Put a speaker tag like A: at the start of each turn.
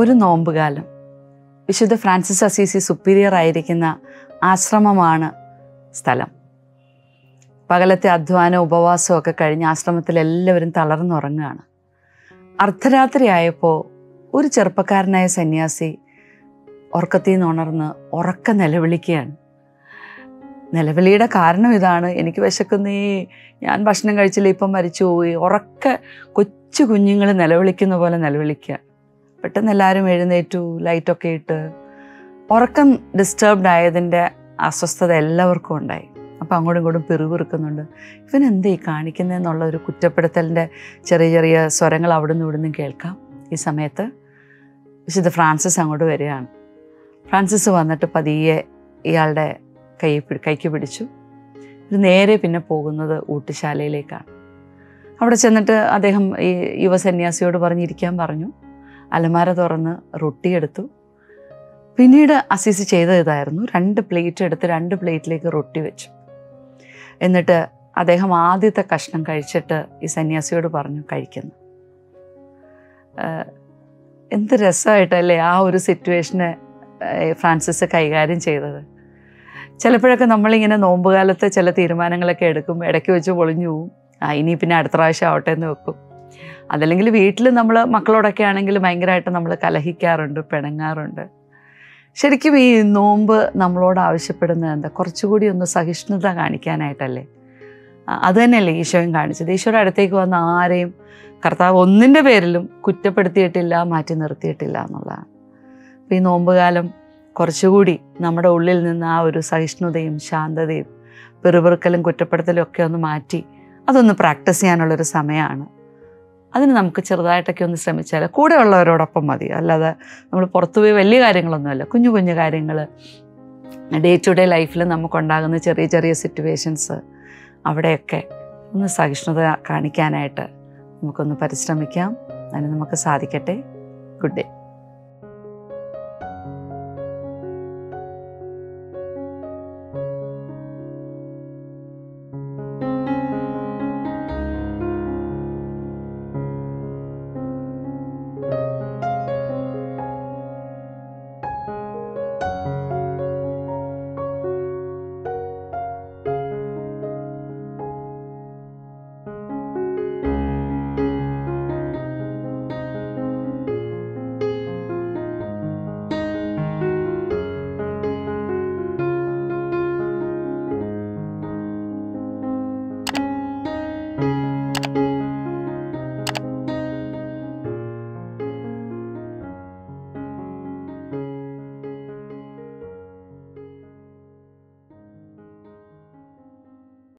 A: ഒരു നോമ്പുകാലം വിശുദ്ധ Francis Assisi superior ആയിരിക്കുന്ന ആശ്രമമാണ് സ്ഥലം. പകലത്തെ അധ്വാനം ഉപവാസവും ഒക്കെ കഴിഞ്ഞ് ആശ്രമത്തിൽ എല്ലാവരും തളർന്നുറങ്ങുകയാണ്. അർദ്ധരാത്രി ആയപ്പോൾ ഒരു ചെറുപ്പക്കാരനായ സന്യാസി ഉറക്കത്തിൽ നിന്ന് ഉണർന്ന് ഉറക്ക നിലവിളിക്കുകയാണ്. നിലവിളിയുടെ കാരണം ഇതാണ്: എനിക്ക് വിശക്കുന്നേ, ഞാൻ ഭക്ഷണം കഴിച്ചില്ല, ഇപ്പം മരിച്ചു പോയി. കൊച്ചു കുഞ്ഞുങ്ങൾ നിലവിളിക്കുന്ന പോലെ നിലവിളിക്കുക. പെട്ടെന്ന് എല്ലാവരും എഴുന്നേറ്റു, ലൈറ്റൊക്കെ ഇട്ട്. ഉറക്കം ഡിസ്റ്റർബ്ഡ് ആയതിൻ്റെ അസ്വസ്ഥത എല്ലാവർക്കും ഉണ്ടായി. അപ്പോൾ അങ്ങോട്ടും ഇങ്ങോട്ടും പിറുപിറുക്കുന്നുണ്ട്. ഇവനെന്താ ഈ കാണിക്കുന്നതെന്നുള്ള ഒരു കുറ്റപ്പെടുത്തലിൻ്റെ ചെറിയ ചെറിയ സ്വരങ്ങൾ അവിടുന്ന് ഇവിടുന്ന് കേൾക്കാം. ഈ സമയത്ത് വിശുദ്ധ ഫ്രാൻസിസ് അങ്ങോട്ട് വരികയാണ്. ഫ്രാൻസിസ് വന്നിട്ട് പതിയെ ഇയാളുടെ കൈക്ക് പിടിച്ചു. ഇത് നേരെ പിന്നെ പോകുന്നത് ഊട്ടുശാലയിലേക്കാണ്. അവിടെ ചെന്നിട്ട് അദ്ദേഹം ഈ യുവസന്യാസിയോട് പറഞ്ഞിരിക്കാൻ പറഞ്ഞു. അലമാര തുറന്ന് റൊട്ടിയെടുത്തു. പിന്നീട് അസീസി ചെയ്തത് ഇതായിരുന്നു: 2 പ്ലേറ്റ് എടുത്ത് 2 പ്ലേറ്റിലേക്ക് റൊട്ടി വെച്ചു. എന്നിട്ട് അദ്ദേഹം ആദ്യത്തെ കഷ്ണം കഴിച്ചിട്ട് ഈ സന്യാസിയോട് പറഞ്ഞു, കഴിക്കുന്നു. എന്ത് രസമായിട്ടല്ലേ ആ ഒരു സിറ്റുവേഷനെ ഫ്രാൻസിസ് കൈകാര്യം ചെയ്തത്. ചിലപ്പോഴൊക്കെ നമ്മളിങ്ങനെ നോമ്പുകാലത്ത് ചില തീരുമാനങ്ങളൊക്കെ എടുക്കും, ഇടയ്ക്ക് വെച്ച് പൊളിഞ്ഞു പോവും. ഇനി പിന്നെ അടുത്ത പ്രാവശ്യം ആവട്ടെ എന്ന് വെക്കും. അതല്ലെങ്കിൽ വീട്ടിൽ നമ്മൾ മക്കളോടൊക്കെ ആണെങ്കിൽ ഭയങ്കരമായിട്ട് നമ്മൾ കലഹിക്കാറുണ്ട്, പിണങ്ങാറുണ്ട്. ശരിക്കും ഈ നോമ്പ് നമ്മളോട് ആവശ്യപ്പെടുന്നത് എന്താ? കുറച്ചുകൂടി ഒന്ന് സഹിഷ്ണുത കാണിക്കാനായിട്ടല്ലേ? അത് തന്നെയല്ലേ ഈശോയും കാണിച്ചത്. ഈശോയുടെ അടുത്തേക്ക് വന്ന ആരെയും കർത്താവ് ഒന്നിൻ്റെ പേരിലും കുറ്റപ്പെടുത്തിയിട്ടില്ല, മാറ്റി നിർത്തിയിട്ടില്ല എന്നുള്ളതാണ്. അപ്പോൾ ഈ നോമ്പുകാലം കുറച്ചുകൂടി നമ്മുടെ ഉള്ളിൽ നിന്ന് ആ ഒരു സഹിഷ്ണുതയും ശാന്തതയും പിറുപിറുക്കലും കുറ്റപ്പെടുത്തലും ഒക്കെ ഒന്ന് മാറ്റി അതൊന്ന് പ്രാക്ടീസ് ചെയ്യാനുള്ളൊരു സമയമാണ്. അതിന് നമുക്ക് ചെറുതായിട്ടൊക്കെ ഒന്ന് ശ്രമിച്ചാൽ കൂടെ ഉള്ളവരോടൊപ്പം മതി. അല്ലാതെ നമ്മൾ പുറത്തുപോയി വലിയ കാര്യങ്ങളൊന്നുമല്ല, കുഞ്ഞു കുഞ്ഞു കാര്യങ്ങൾ ഡേ ടു ഡേ ലൈഫിൽ നമുക്കുണ്ടാകുന്ന ചെറിയ ചെറിയ സിറ്റുവേഷൻസ്, അവിടെയൊക്കെ ഒന്ന് സഹിഷ്ണുത കാണിക്കാനായിട്ട് നമുക്കൊന്ന് പരിശ്രമിക്കാം. അതിന് നമുക്ക് സാധിക്കട്ടെ. Good day.